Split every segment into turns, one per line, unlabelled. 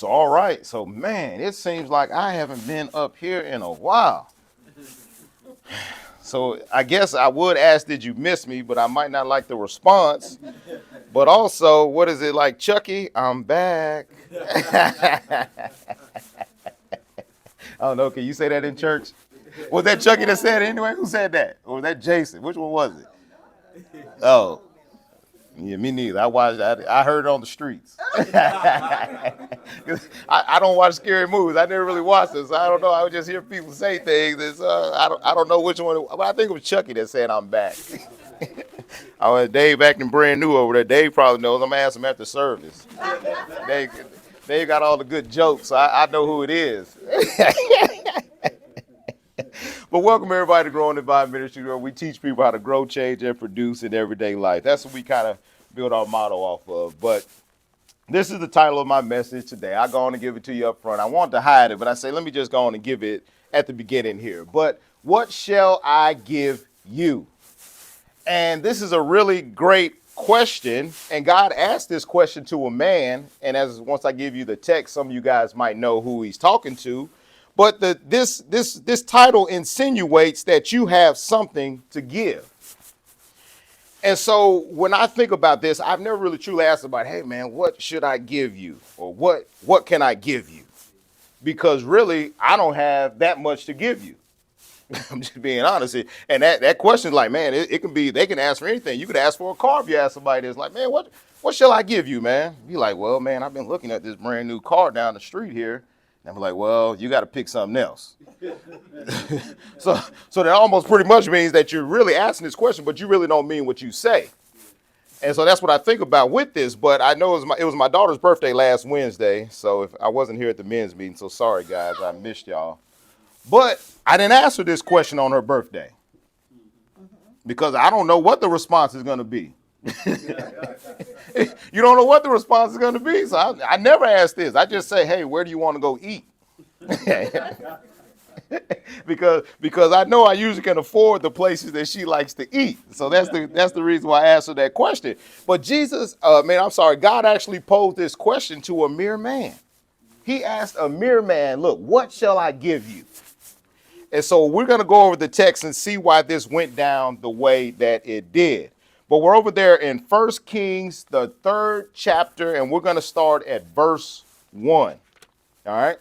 So, all right. So, man, it seems like I haven't been up here in a while. So, I guess I would ask, did you miss me? But I might not like the response. But also, what is it like, Chucky? I'm back. I don't know. Can you say that in church? Was that Chucky that said it anyway? Who said that? Or was that Jason? Which one was it? Oh, yeah, me neither. I heard it on the streets. I don't watch scary movies. I never really watched this. So I don't know. I would just hear people say things. I don't know which one. But I think it was Chucky that said I'm back. I was Dave acting brand new over there. Dave probably knows. I'm gonna ask him after service. Dave got all the good jokes. So I know who it is. But welcome everybody to Growing Divine Ministry, where we teach people how to grow, change, and produce in everyday life. That's what we kind of build our motto off of. But this is the title of my message today. I go on and give it to you up front. I want to hide it, but I say, let me just go on and give it at the beginning here. But what shall I give you? And this is a really great question. And God asked this question to a man. And once I give you the text, some of you guys might know who he's talking to. But this title insinuates that you have something to give. And so when I think about this, I've never really truly asked about, hey man, what should I give you? Or what can I give you? Because really, I don't have that much to give you. I'm just being honest. And that question is like, man, it can be, they can ask for anything. You could ask for a car if you ask somebody that's like, man, what shall I give you, man? Be like, well, man, I've been looking at this brand new car down the street here. And I'm like, well, you got to pick something else. So that almost pretty much means that you're really asking this question, but you really don't mean what you say. And so that's what I think about with this. But I know it was my daughter's birthday last Wednesday. So if I wasn't here at the men's meeting, so sorry, guys, I missed y'all. But I didn't ask her this question on her birthday because I don't know what the response is going to be. You don't know what the response is going to be. So I never ask this. I just say, hey, where do you want to go eat? because I know I usually can afford the places that she likes to eat. So that's the reason why I asked her that question. But God actually posed this question to a mere man. He asked a mere man, look, what shall I give you? And so we're going to go over the text and see why this went down the way that it did. But we're over there in 1 Kings, the 3rd chapter, and we're going to start at verse 1. All right?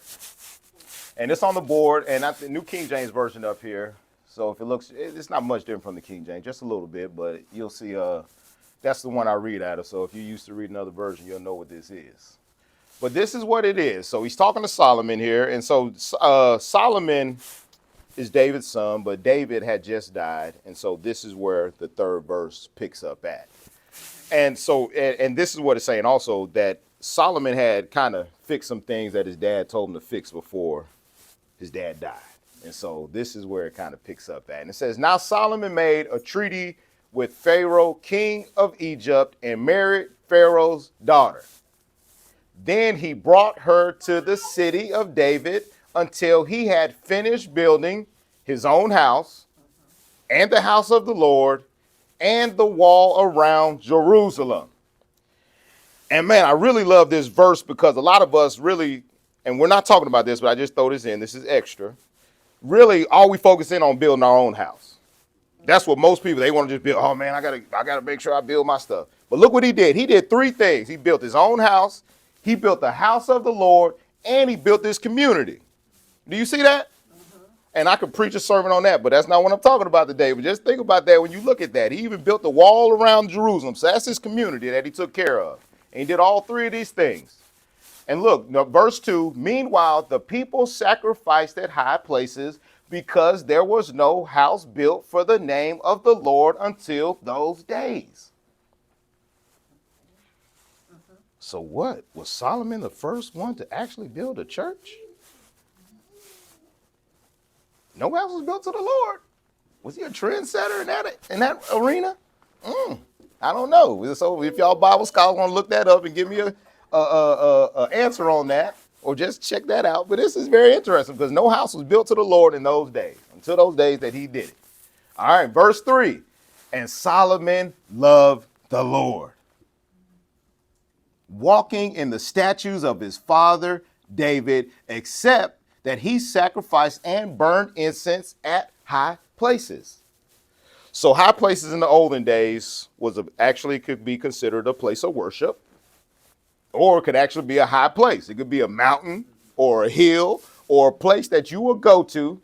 And it's on the board, and that's the New King James Version up here. So if it's not much different from the King James, just a little bit, but you'll see that's the one I read out of. So if you used to read another version, you'll know what this is. But this is what it is. So he's talking to Solomon here. And so Solomon is David's son, but David had just died. And so this is where the 3rd verse picks up at. And so, and this is what it's saying also, that Solomon had kind of fixed some things that his dad told him to fix before his dad died. And so this is where it kind of picks up at. And it says, now Solomon made a treaty with Pharaoh, king of Egypt, and married Pharaoh's daughter. Then he brought her to the city of David until he had finished building his own house and the house of the Lord and the wall around Jerusalem. And man, I really love this verse because a lot of us really, and we're not talking about this, but I just throw this in, this is extra. Really, all we focus in on building our own house. That's what most people, they want to just build, oh man, I gotta make sure I build my stuff. But look what he did. He did 3 things. He built his own house, he built the house of the Lord, and he built this community. Do you see that? And I could preach a sermon on that, but that's not what I'm talking about today. But just think about that when you look at that. He even built the wall around Jerusalem. So that's his community that he took care of. And he did all 3 of these things. And look, verse 2, meanwhile, the people sacrificed at high places because there was no house built for the name of the Lord until those days. So what? Was Solomon the first one to actually build a church? No house was built to the Lord. Was he a trendsetter in that arena? I don't know. So if y'all Bible scholars want to look that up and give me a answer on that, or just check that out. But this is very interesting because no house was built to the Lord in those days, until those days that he did it. All right, verse 3. And Solomon loved the Lord, walking in the statutes of his father David, except that he sacrificed and burned incense at high places. So high places in the olden days actually could be considered a place of worship, or it could actually be a high place. It could be a mountain or a hill or a place that you would go to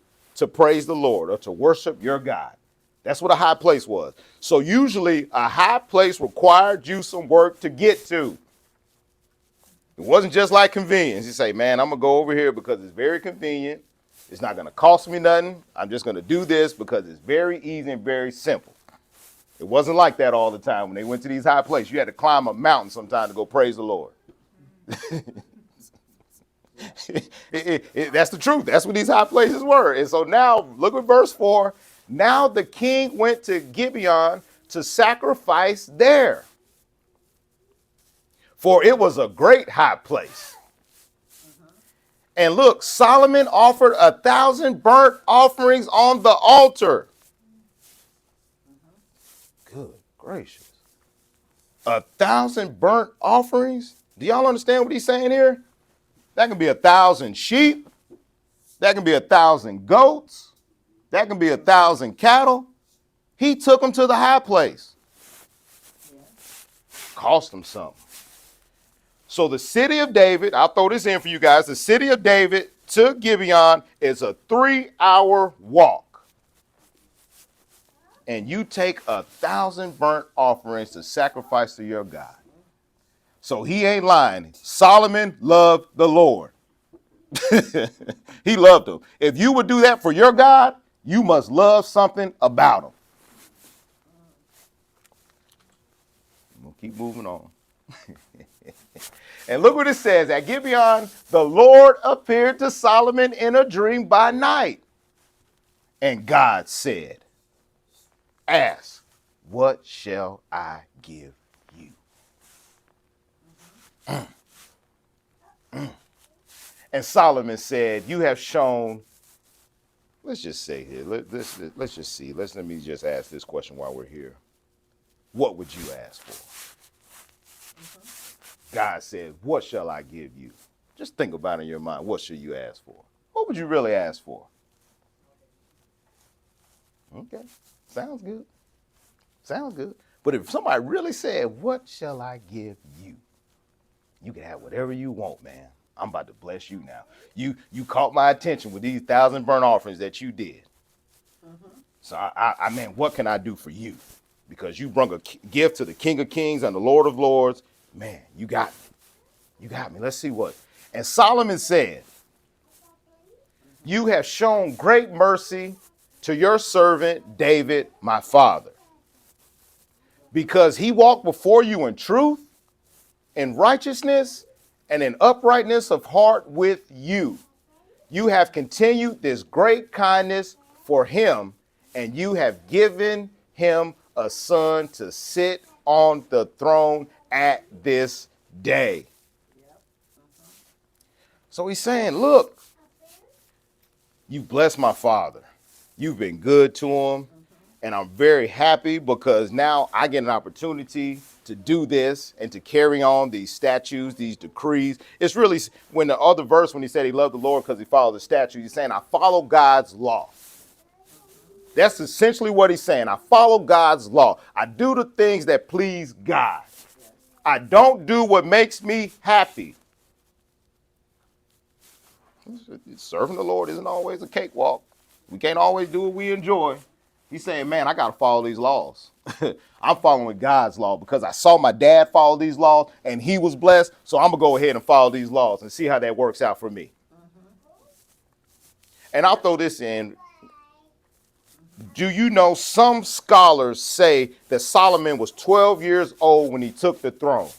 praise the Lord or to worship your God. That's what a high place was. So usually a high place required you some work to get to. It wasn't just like convenience. You say, man, I'm going to go over here because it's very convenient. It's not going to cost me nothing. I'm just going to do this because it's very easy and very simple. It wasn't like that all the time. When they went to these high places, you had to climb a mountain sometime to go praise the Lord. That's the truth. That's what these high places were. And so now, look at verse 4. Now the king went to Gibeon to sacrifice there, for it was a great high place. And look, Solomon offered 1,000 burnt offerings on the altar. Good gracious. 1,000 burnt offerings? Do y'all understand what he's saying here? That can be 1,000 sheep. That can be 1,000 goats. That can be 1,000 cattle. He took them to the high place. Cost them something. So the city of David, I'll throw this in for you guys. The city of David to Gibeon is a 3-hour walk. And you take 1,000 burnt offerings to sacrifice to your God. So he ain't lying. Solomon loved the Lord. He loved him. If you would do that for your God, you must love something about him. We'll keep moving on. And look what it says. At Gibeon, the Lord appeared to Solomon in a dream by night. And God said, ask, what shall I give you? And Solomon said, you have shown, let's just say here, let's just see. Let me just ask this question while we're here. What would you ask for? God said, what shall I give you? Just think about it in your mind. What should you ask for? What would you really ask for? Okay, sounds good. Sounds good. But if somebody really said, what shall I give you? You can have whatever you want, man. I'm about to bless you now. You caught my attention with these 1,000 burnt offerings that you did. So I mean, what can I do for you? Because you brought a gift to the King of Kings and the Lord of Lords. Man, you got me. You got me. Let's see what. And Solomon said, you have shown great mercy to your servant David, my father, because he walked before you in truth, in righteousness, and in uprightness of heart with you. You have continued this great kindness for him, and you have given him a son to sit on the throne at this day. So he's saying, look, you've blessed my father. You've been good to him. And I'm very happy because now I get an opportunity to do this and to carry on these statutes, these decrees. It's really when the other verse, when he said he loved the Lord because he followed the statutes, he's saying, I follow God's law. That's essentially what he's saying. I follow God's law. I do the things that please God. I don't do what makes me happy. Serving the Lord isn't always a cakewalk. We can't always do what we enjoy. He's saying, man, I got to follow these laws. I'm following God's law because I saw my dad follow these laws and he was blessed. So I'm going to go ahead and follow these laws and see how that works out for me. And I'll throw this in. Do you know some scholars say that Solomon was 12 years old when he took the throne?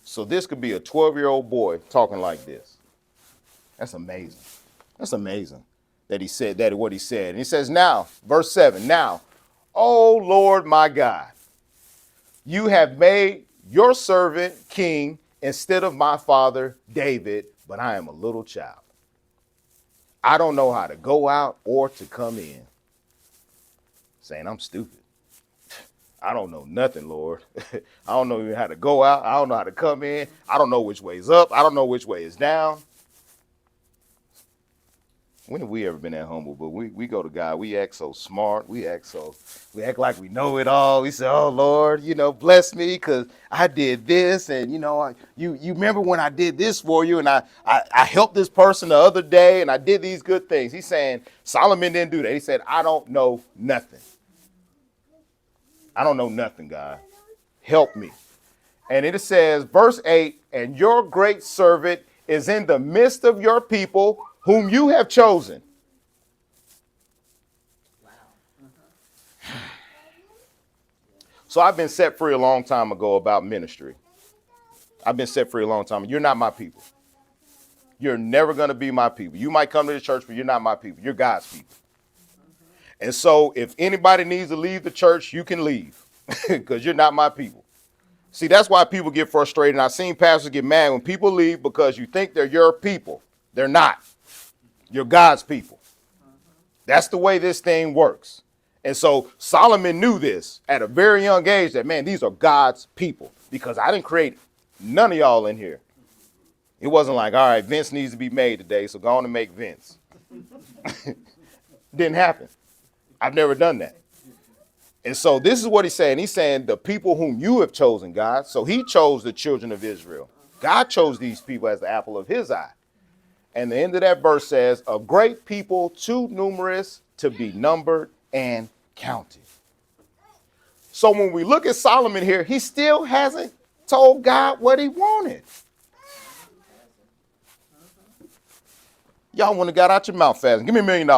So this could be a 12-year-old boy talking like this. That's amazing. That's amazing that he said that, what he said. And he says, now, verse 7, now, O Lord my God, you have made your servant king instead of my father David, but I am a little child. I don't know how to go out or to come in. Saying I'm stupid. I don't know nothing, Lord. I don't know even how to go out. I don't know how to come in. I don't know which way is up. I don't know which way is down. When have we ever been that humble? But we go to God. We act so smart. We act like we know it all. We say, "Oh Lord, bless me because I did this, and you remember when I did this for you, and I helped this person the other day, and I did these good things." He's saying Solomon didn't do that. He said, "I don't know nothing. I don't know nothing, God. Help me." And it says, verse 8, "And your great servant is in the midst of your people, whom you have chosen." So I've been set free a long time ago about ministry. I've been set free a long time. You're not my people. You're never going to be my people. You might come to the church, but you're not my people. You're God's people. And so if anybody needs to leave the church, you can leave because you're not my people. See, that's why people get frustrated. And I've seen pastors get mad when people leave because you think they're your people. They're not. You're God's people. That's the way this thing works. And so Solomon knew this at a very young age that, man, these are God's people because I didn't create none of y'all in here. It wasn't like, all right, Vince needs to be made today, so go on and make Vince. Didn't happen. I've never done that. And so this is what he's saying. He's saying the people whom you have chosen, God. So he chose the children of Israel. God chose these people as the apple of his eye. And the end of that verse says, "A great people too numerous to be numbered and counted." So when we look at Solomon here, he still hasn't told God what he wanted. Y'all wouldn't have got out your mouth fast. Give me $1 million.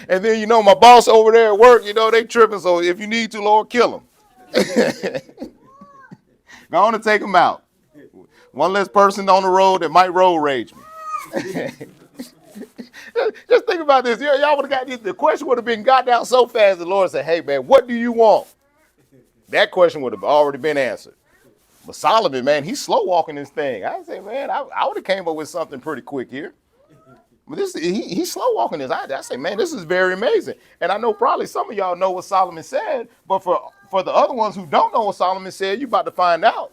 And then, my boss over there at work, they tripping. So if you need to, Lord, kill them. Go on and take them out. One less person on the road that might road rage me. Just think about this. Y'all would have got this. The question would have been got down so fast. The Lord said, "Hey, man, what do you want?" That question would have already been answered. But Solomon, man, he's slow walking this thing. I say, man, I would have came up with something pretty quick here. But he's slow walking this. I say, man, this is very amazing. And I know probably some of y'all know what Solomon said, but for the other ones who don't know what Solomon said, you're about to find out.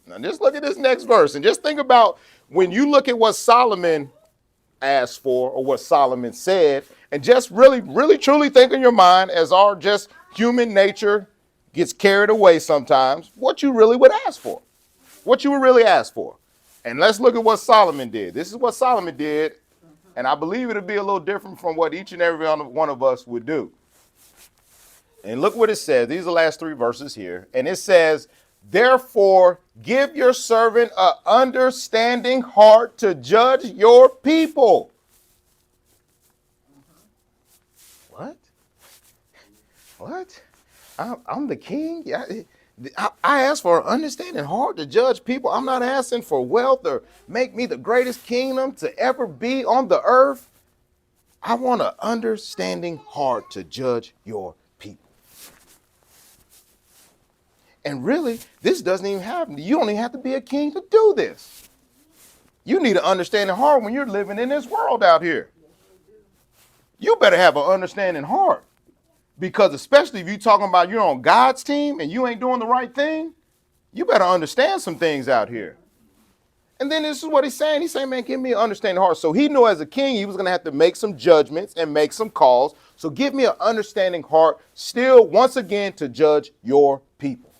Now just look at this next verse and just think about when you look at what Solomon asked for or what Solomon said, and just really, really, truly think in your mind as our just human nature gets carried away sometimes, what you really would ask for, what you would really ask for. And let's look at what Solomon did. This is what Solomon did, and I believe it'll be a little different from what each and every one of us would do. And look what it says. These are the last 3 verses here. And it says, "Therefore, give your servant an understanding heart to judge your people." What? I'm the king? Yeah. I asked for an understanding heart to judge people. I'm not asking for wealth or make me the greatest kingdom to ever be on the earth. I want an understanding heart to judge your people. And really, this doesn't even happen. You don't even have to be a king to do this. You need an understanding heart when you're living in this world out here. You better have an understanding heart. Because especially if you're talking about you're on God's team and you ain't doing the right thing, you better understand some things out here. And then this is what he's saying. He's saying, man, give me an understanding heart. So he knew as a king, he was going to have to make some judgments and make some calls. So give me an understanding heart still, once again, to judge your people.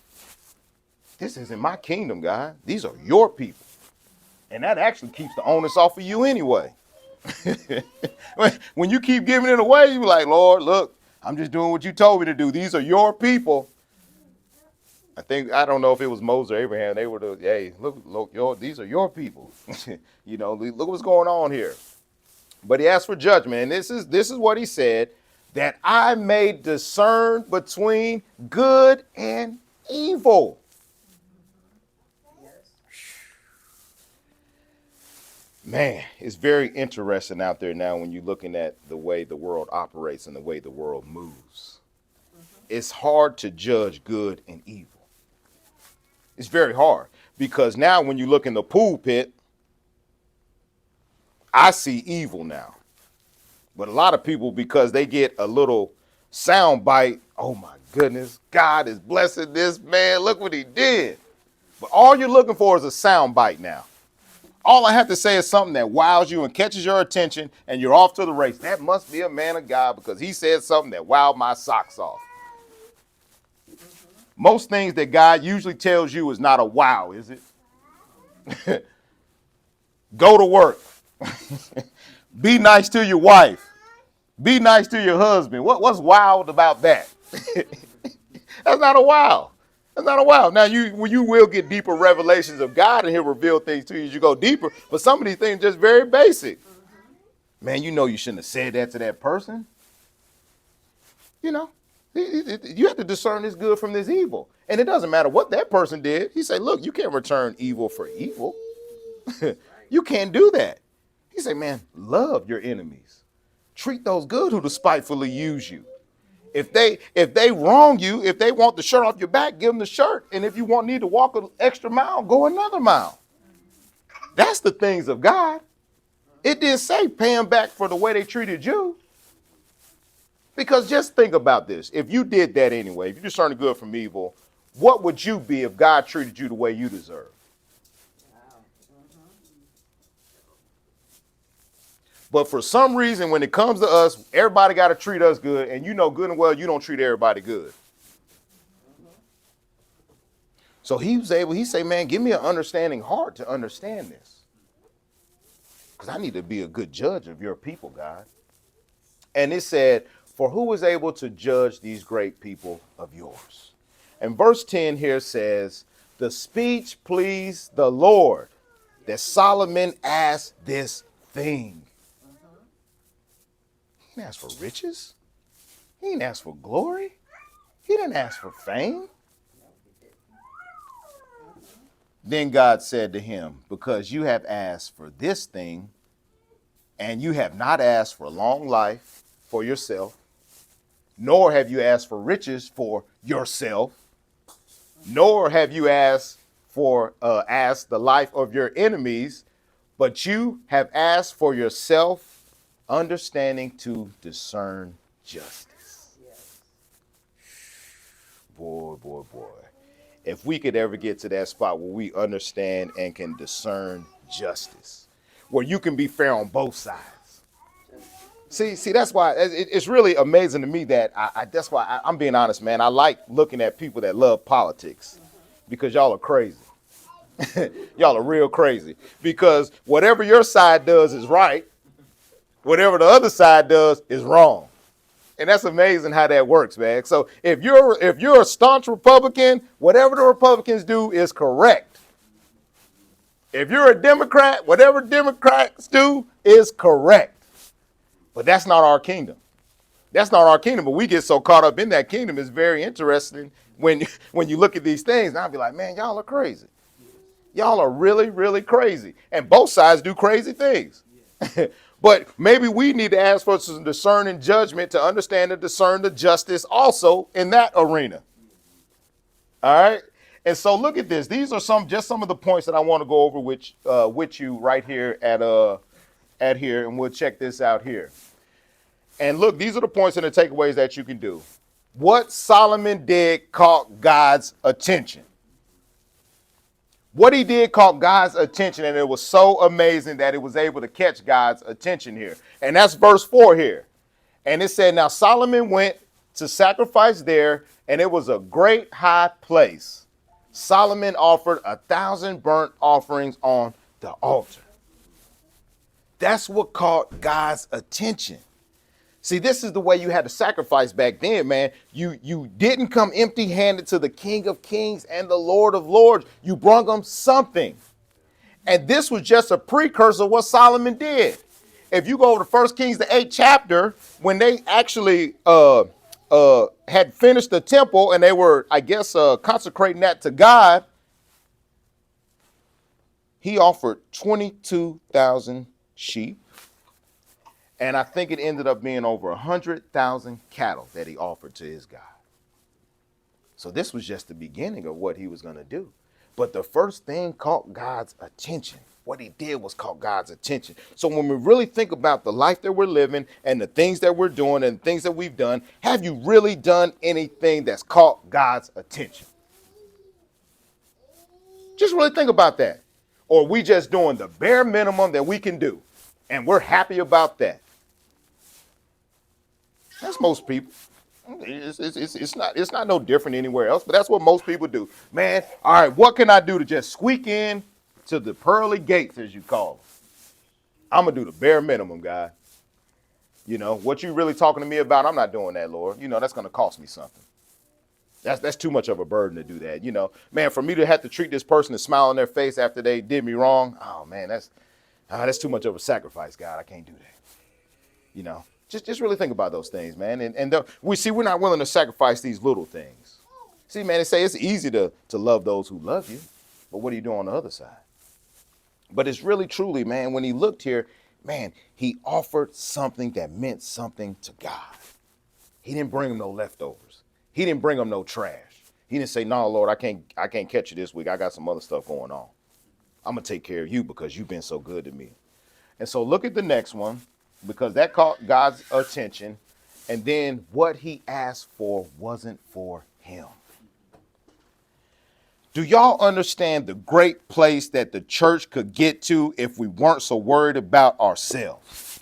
This isn't my kingdom, God. These are your people. And that actually keeps the onus off of you anyway. When you keep giving it away, you're like, Lord, look, I'm just doing what you told me to do. These are your people. I don't know if it was Moses or Abraham. They were hey, look, these are your people. Look what's going on here. But he asked for judgment. And this is what he said, that I may discern between good and evil. Man, it's very interesting out there now when you're looking at the way the world operates and the way the world moves. It's hard to judge good and evil. It's very hard because now when you look in the pool pit, I see evil now. But a lot of people, because they get a little sound bite, oh my goodness, God is blessing this man. Look what he did. But all you're looking for is a sound bite now. All I have to say is something that wows you and catches your attention, and you're off to the race. That must be a man of God because he said something that wowed my socks off. Most things that God usually tells you is not a wow, is it? Go to work. Be nice to your wife. Be nice to your husband. What's wild about that? That's not a wow. That's not a wow. Now you will get deeper revelations of God and he'll reveal things to you as you go deeper. But some of these things are just very basic. Man, you know you shouldn't have said that to that person. You know, you have to discern this good from this evil. And it doesn't matter what that person did. He said, look, you can't return evil for evil. You can't do that. He said, man, love your enemies. Treat those good who despitefully use you. If they wrong you, if they want the shirt off your back, give them the shirt. And if you need to walk an extra mile, go another mile. That's the things of God. It didn't say pay them back for the way they treated you. Because just think about this. If you did that anyway, if you discerned good from evil, what would you be if God treated you the way you deserve? But for some reason, when it comes to us, everybody got to treat us good. And you know good and well you don't treat everybody good. So he said, man, give me an understanding heart to understand this. Because I need to be a good judge of your people, God. And it said, for who is able to judge these great people of yours? And verse 10 here says, the speech pleased the Lord that Solomon asked this thing. He didn't ask for riches. He didn't ask for glory. He didn't ask for fame. Then God said to him, because you have asked for this thing, and you have not asked for long life for yourself, nor have you asked for riches for yourself, nor have you asked the life of your enemies, but you have asked for yourself understanding to discern justice. Yes. Boy. If we could ever get to that spot where we understand and can discern justice, where you can be fair on both sides. See, that's why it's really amazing to me that that's why I'm being honest, man. I like looking at people that love politics because y'all are crazy. Y'all are real crazy because whatever your side does is right. Whatever the other side does is wrong. And that's amazing how that works, man. So if you're a staunch Republican, whatever the Republicans do is correct. If you're a Democrat, whatever Democrats do is correct. But that's not our kingdom. That's not our kingdom. But we get so caught up in that kingdom. It's very interesting when you look at these things. And I'll be like, man, y'all are crazy. Y'all are really, really crazy. And both sides do crazy things. But maybe we need to ask for some discerning judgment to understand and discern the justice also in that arena. All right. And so look at this. These are some of the points that I want to go over with you right here at here. And we'll check this out here. And look, these are the points and the takeaways that you can do. What Solomon did caught God's attention. What he did caught God's attention, and it was so amazing that it was able to catch God's attention here. And that's verse 4 here. And it said, now Solomon went to sacrifice there, and it was a great high place. Solomon offered 1,000 burnt offerings on the altar. That's what caught God's attention. See, this is the way you had to sacrifice back then, man. You didn't come empty-handed to the King of Kings and the Lord of Lords. You brought them something. And this was just a precursor of what Solomon did. If you go over to 1 Kings, the 8th chapter, when they actually had finished the temple and they were, I guess, consecrating that to God, he offered 22,000 sheep. And I think it ended up being over 100,000 cattle that he offered to his God. So this was just the beginning of what he was going to do. But the first thing caught God's attention. what he did was caught God's attention. So when we really think about the life that we're living and the things that we're doing and things that we've done, have you really done anything that's caught God's attention? Just really think about that. Or are we just doing the bare minimum that we can do and we're happy about that? That's most people. It's not no different anywhere else, but that's what most people do. Man, all right, what can I do to just squeak in to the pearly gates, as you call them? I'm going to do the bare minimum, God. You know, what you really talking to me about, I'm not doing that, Lord. You know, that's going to cost me something. That's too much of a burden to do that. You know, man, for me to have to treat this person and smile on their face after they did me wrong, oh, man, that's too much of a sacrifice, God. I can't do that. You know, just really think about those things, man. And we're not willing to sacrifice these little things. See, man, they say it's easy to love those who love you, but what do you do on the other side? But it's really, truly, man, when he looked here, man, he offered something that meant something to God. He didn't bring him no leftovers. He didn't bring him no trash. He didn't say, no, Lord, I can't catch you this week. I got some other stuff going on. I'm going to take care of you because you've been so good to me. And so look at the next one, because that caught God's attention. And then what he asked for wasn't for him. Do y'all understand the great place that the church could get to if we weren't so worried about ourselves?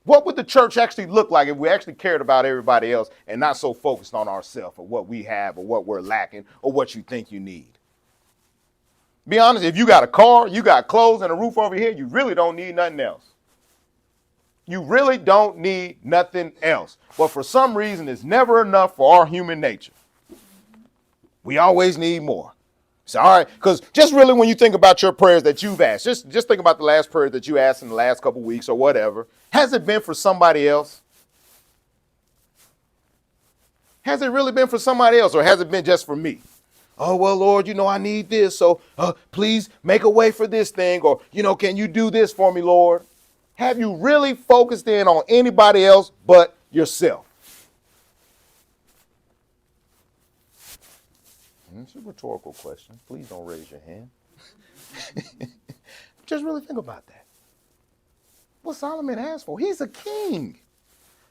What would the church actually look like if we actually cared about everybody else and not so focused on ourselves or what we have or what we're lacking or what you think you need? Be honest, if you got a car, you got clothes and a roof over here, you really don't need nothing else. You really don't need nothing else. But for some reason, it's never enough for our human nature. We always need more. So, all right, because just really when you think about your prayers that you've asked, just think about the last prayer that you asked in the last couple of weeks or whatever. Has it been for somebody else? Has it really been for somebody else, or has it been just for me? Oh, well, Lord, you know, I need this, so please make a way for this thing, or, you know, can you do this for me, Lord? Have you really focused in on anybody else but yourself? It's a rhetorical question. Please don't raise your hand. Just really think about that. What Solomon asked for. He's a king.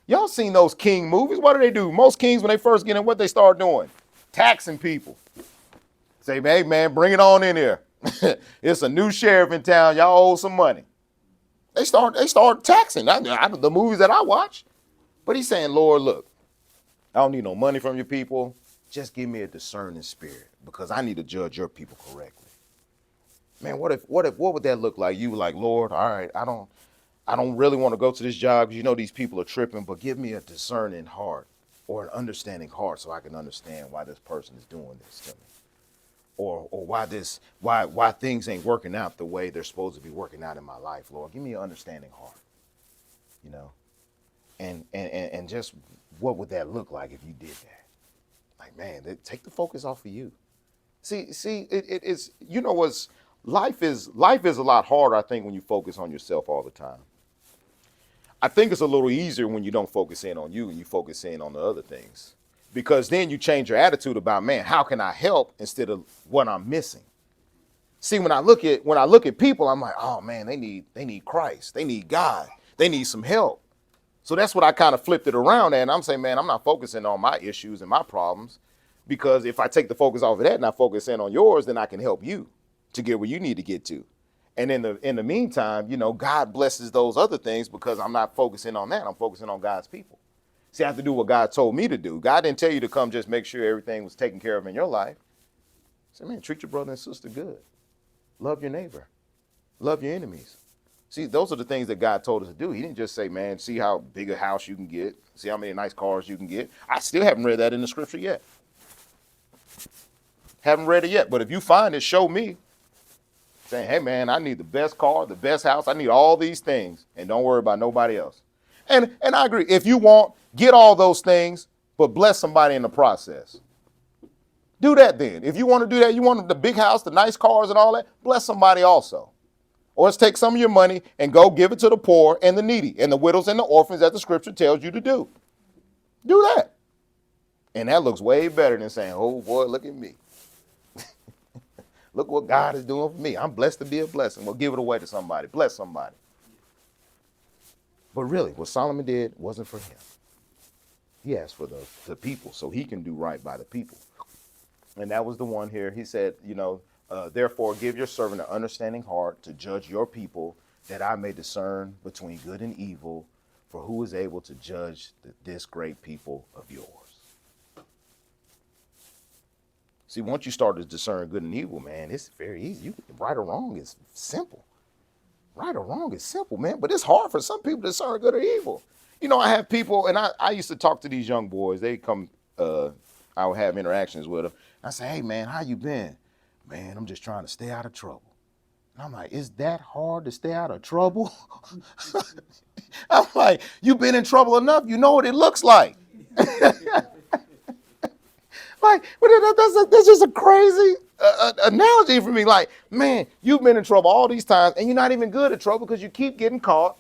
Y'all seen those king movies? What do? Most kings, when they first get in, what they start doing? Taxing people. Say, hey, man, bring it on in here. It's a new sheriff in town. Y'all owe some money. They start taxing. The movies that I watch. But he's saying, Lord, look, I don't need no money from your people. Just give me a discerning spirit, because I need to judge your people correctly. Man, what would that look like? You were like, Lord, all right, I don't really want to go to this job because you know these people are tripping, but give me a discerning heart or an understanding heart so I can understand why this person is doing this to me. Or why things ain't working out the way they're supposed to be working out in my life, Lord. Give me an understanding heart. You know? And just what would that look like if you did that? Like, man, take the focus off of you. See, it's, you know, life is a lot harder, I think, when you focus on yourself all the time. I think it's a little easier when you don't focus in on you and you focus in on the other things, because then you change your attitude about, man, how can I help instead of what I'm missing? See, when I look at people, I'm like, oh man, they need Christ, they need God, they need some help. So that's what I kind of flipped it around at. And I'm saying, man, I'm not focusing on my issues and my problems, because if I take the focus off of that and I focus in on yours, then I can help you to get where you need to get to. And in the meantime, you know, God blesses those other things because I'm not focusing on that. I'm focusing on God's people. See, I have to do what God told me to do. God didn't tell you to come just make sure everything was taken care of in your life. Say, man, treat your brother and sister good. Love your neighbor. Love your enemies. See, those are the things that God told us to do. He didn't just say, man, see how big a house you can get. See how many nice cars you can get. I still haven't read that in the scripture yet. Haven't read it yet. But if you find it, show me. Saying, hey, man, I need the best car, the best house. I need all these things. And don't worry about nobody else. And I agree. If you want, get all those things, but bless somebody in the process. Do that then. If you want to do that, you want the big house, the nice cars and all that, bless somebody also. Or let's take some of your money and go give it to the poor and the needy and the widows and the orphans that the scripture tells you to do. Do that. And that looks way better than saying, oh boy, look at me. Look what God is doing for me. I'm blessed to be a blessing. Well, give it away to somebody. Bless somebody. But really, what Solomon did wasn't for him. He asked for the people so he can do right by the people. And that was the one here. He said, therefore give your servant an understanding heart to judge your people, that I may discern between good and evil. For who is able to judge this great people of yours? See, once you start to discern good and evil, man, it's very easy. Right or wrong is simple. Right or wrong is simple, man. But it's hard for some people to discern good or evil. I have people, and I used to talk to these young boys. They come, I would have interactions with them. I say, hey, man, how you been? Man, I'm just trying to stay out of trouble. And I'm like, is that hard to stay out of trouble? I'm like, you've been in trouble enough. You know what it looks like. Like, that's just a crazy analogy for me. Like, man, you've been in trouble all these times, and you're not even good at trouble because you keep getting caught.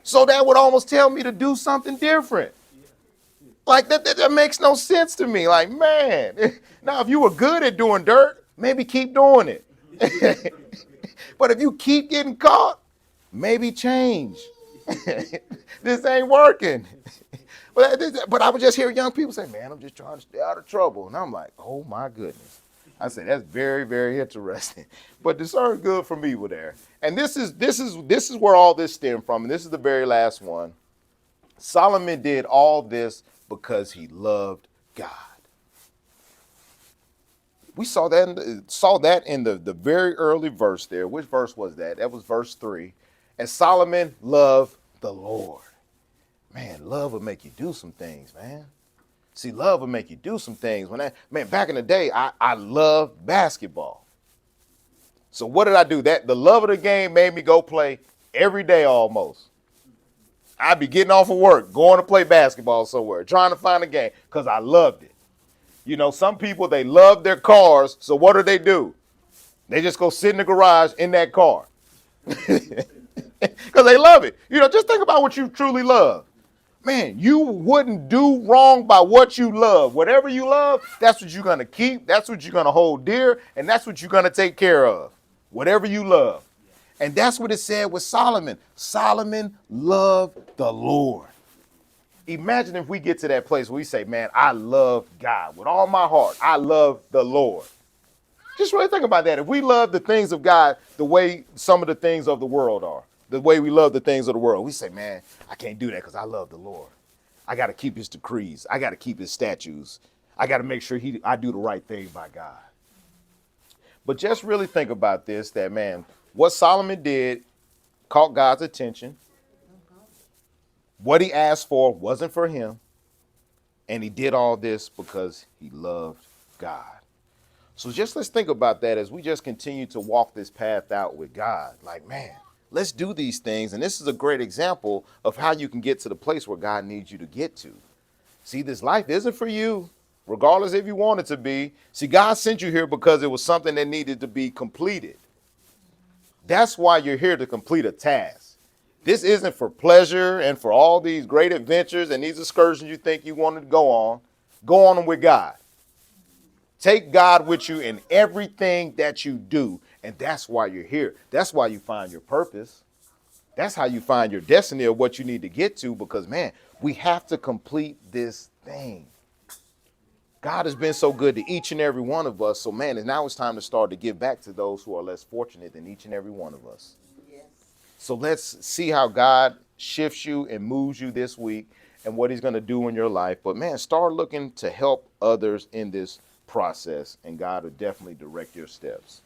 So that would almost tell me to do something different. Like, that makes no sense to me. Like, man, now if you were good at doing dirt, maybe keep doing it. But if you keep getting caught, maybe change. This ain't working. But I would just hear young people say, man, I'm just trying to stay out of trouble. And I'm like, oh, my goodness. I say, that's very, very interesting. But discern good from evil there. And this is where all this stemmed from. And this is the very last one. Solomon did all this because he loved God. We saw that in the very early verse there. Which verse was that? That was verse 3. And Solomon loved the Lord. Man, love will make you do some things, man. See, love will make you do some things. Back in the day, I loved basketball. So what did I do? The love of the game made me go play every day almost. I'd be getting off of work, going to play basketball somewhere, trying to find a game because I loved it. Some people, they love their cars. So what do? They just go sit in the garage in that car because they love it. Just think about what you truly love. Man, you wouldn't do wrong by what you love. Whatever you love, that's what you're going to keep. That's what you're going to hold dear. And that's what you're going to take care of. Whatever you love. And that's what it said with Solomon. Solomon loved the Lord. Imagine if we get to that place where we say, man, I love God with all my heart. I love the Lord. Just really think about that. If we love the things of God the way some of the things of the world are, the way we love the things of the world, we say, man, I can't do that because I love the Lord. I got to keep his decrees. I got to keep his statutes. I got to make sure I do the right thing by God. But just really think about this, that, man, what Solomon did caught God's attention. What he asked for wasn't for him. And he did all this because he loved God. So let's think about that as we just continue to walk this path out with God. Like, man, let's do these things. And this is a great example of how you can get to the place where God needs you to get to. See, this life isn't for you, regardless if you want it to be. See, God sent you here because it was something that needed to be completed. That's why you're here, to complete a task. This isn't for pleasure and for all these great adventures and these excursions you think you wanted to go on. Go on them with God. Take God with you in everything that you do. And that's why you're here. That's why you find your purpose. That's how you find your destiny of what you need to get to, because, man, we have to complete this thing. God has been so good to each and every one of us. So, man, now it's time to start to give back to those who are less fortunate than each and every one of us. Yes. So let's see how God shifts you and moves you this week and what he's going to do in your life. But, man, start looking to help others in this process, and God will definitely direct your steps.